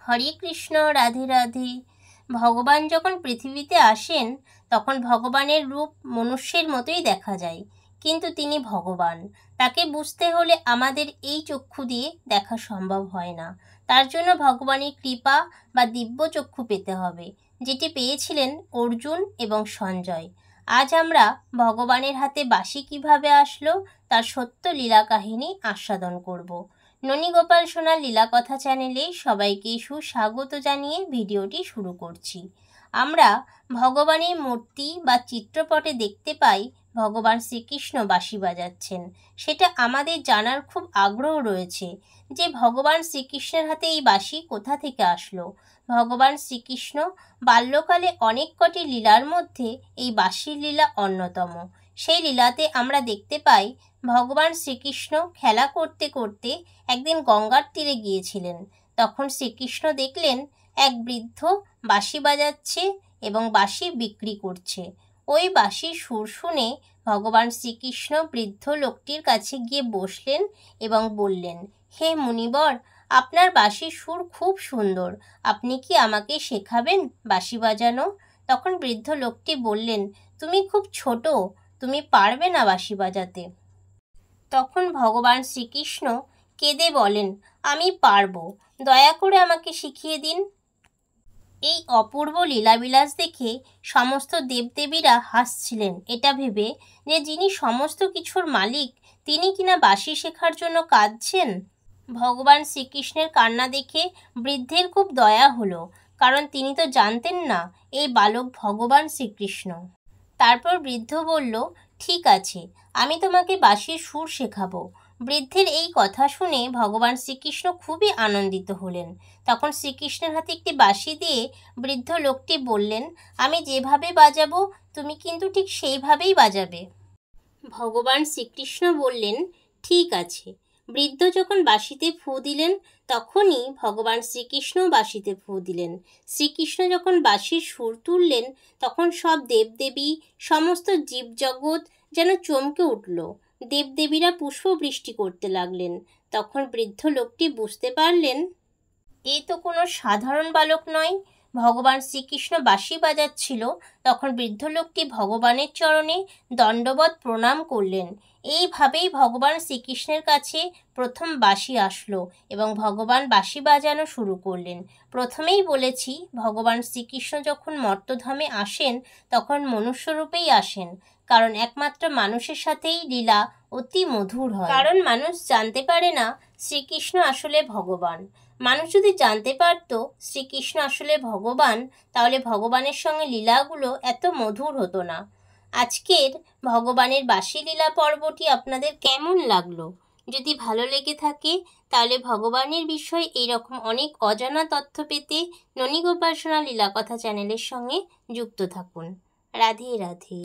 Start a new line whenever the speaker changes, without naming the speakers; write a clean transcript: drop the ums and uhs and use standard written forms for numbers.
হরে কৃষ্ণ। রাধে রাধে। ভগবান যখন পৃথিবীতে আসেন তখন ভগবানের রূপ মনুষ্যের মতোই দেখা যায়, কিন্তু তিনি ভগবান। তাকে বুঝতে হলে আমাদের এই চক্ষু দিয়ে দেখা সম্ভব হয় না। তার জন্য ভগবানের কৃপা বা দিব্য চক্ষু পেতে হবে, যেটি পেয়েছিলেন অর্জুন এবং সঞ্জয়। আজ আমরা ভগবানের হাতে বাঁশি কিভাবে আসলো তার সত্য লীলা কাহিনী আস্বাদন করব। ননীগোপাল সোনার লীলা কথা চ্যানেলে সবাইকে সুস্বাগত জানিয়ে ভিডিওটি শুরু করছি। আমরা ভগবানের মূর্তি বা চিত্রপটে দেখতে পাই ভগবান শ্রীকৃষ্ণ বাঁশি বাজাচ্ছেন। সেটা আমাদের জানার খুব আগ্রহ রয়েছে যে ভগবান শ্রীকৃষ্ণের হাতে এই বাঁশি কোথা থেকে আসলো। ভগবান শ্রীকৃষ্ণ বাল্যকালে অনেক কটি লীলার মধ্যে এই বাঁশির লীলা অন্যতম। সেই লীলাতে আমরা দেখতে পাই ভগবান শ্রীকৃষ্ণ খেলা করতে করতে একদিন গঙ্গার তীরে গিয়েছিলেন। তখন শ্রীকৃষ্ণ দেখলেন এক বৃদ্ধ বাঁশি বাজাচ্ছে এবং বাঁশি বিক্রি করছে। ওই বাঁশির সুর শুনে ভগবান শ্রীকৃষ্ণ বৃদ্ধ লোকটির কাছে গিয়ে বসলেন এবং বললেন, হে মুনিবর, আপনার বাঁশির সুর খুব সুন্দর, আপনি কি আমাকে শেখাবেন বাঁশি বাজানো? তখন বৃদ্ধ লোকটি বললেন, তুমি খুব ছোট, তুমি পারবে না বাঁশি বাজাতে। তখন ভগবান শ্রীকৃষ্ণ কেঁদে বলেন, আমি পারবো, দয়া করে আমাকে শিখিয়ে দিন। এই অপূর্ব লীলাবিলাস দেখে সমস্ত দেবদেবীরা হাসছিলেন, এটা ভেবে যে যিনি সমস্ত কিছুর মালিক তিনি কিনা বাঁশি শেখার জন্য কাঁদছেন। ভগবান শ্রীকৃষ্ণের কান্না দেখে বৃদ্ধের খুব দয়া হলো, কারণ তিনি তো জানতেন না এই বালক ভগবান শ্রীকৃষ্ণ। তারপর বৃদ্ধ বলল, ঠিক আছে, আমি তোমাকে বাঁশির সুর শেখাবো। বৃদ্ধের এই কথা শুনে ভগবান শ্রীকৃষ্ণ খুবই আনন্দিত হলেন। তখন শ্রীকৃষ্ণের হাতে একটি বাঁশি দিয়ে বৃদ্ধ লোকটি বললেন, আমি যেভাবে বাজাবো তুমি কিন্তু ঠিক সেইভাবেই বাজাবে। ভগবান শ্রীকৃষ্ণ বললেন, ঠিক আছে। বৃদ্ধ যখন বাঁশিতে ফু দিলেন তখনই ভগবান শ্রীকৃষ্ণ বাঁশিতে ফু দিলেন। শ্রীকৃষ্ণ যখন বাঁশির সুর তুললেন তখন সব দেবদেবী, সমস্ত জীবজগৎ যেন চমকে উঠল। দেবদেবীরা পুষ্পবৃষ্টি করতে লাগলেন। তখন বৃদ্ধ লোকটি বুঝতে পারলেন এ তো কোনো সাধারণ বালক নয়, ভগবান শ্রীকৃষ্ণ বাঁশি বাজাচ্ছিল। তখন বৃদ্ধ লোকটি ভগবানের চরণে দণ্ডবৎ প্রণাম করলেন। এইভাবেই ভগবান শ্রীকৃষ্ণের কাছে প্রথম বাঁশি আসলো এবং ভগবান বাঁশি বাজানো শুরু করলেন। প্রথমেই বলেছি, ভগবান শ্রীকৃষ্ণ যখন মর্তধামে আসেন তখন মনুষ্যরূপেই আসেন, কারণ একমাত্র মানুষের সাথেই লীলা অতি মধুর হয়। কারণ মানুষ জানতে পারে না শ্রীকৃষ্ণ আসলে ভগবান। মানুষ যদি জানতে পারত শ্রীকৃষ্ণ আসলে ভগবান, তাহলে ভগবানের সঙ্গে লীলাগুলো এত মধুর হতো না। আজকের ভগবানের বাঁশি লীলা পর্বটি আপনাদের কেমন লাগলো? যদি ভালো লেগে থাকে তাহলে ভগবানের বিষয়ে এইরকম অনেক অজানা তথ্য পেতে ননীগোপাল সোনার লীলা কথা চ্যানেলের সঙ্গে যুক্ত থাকুন। রাধে রাধে।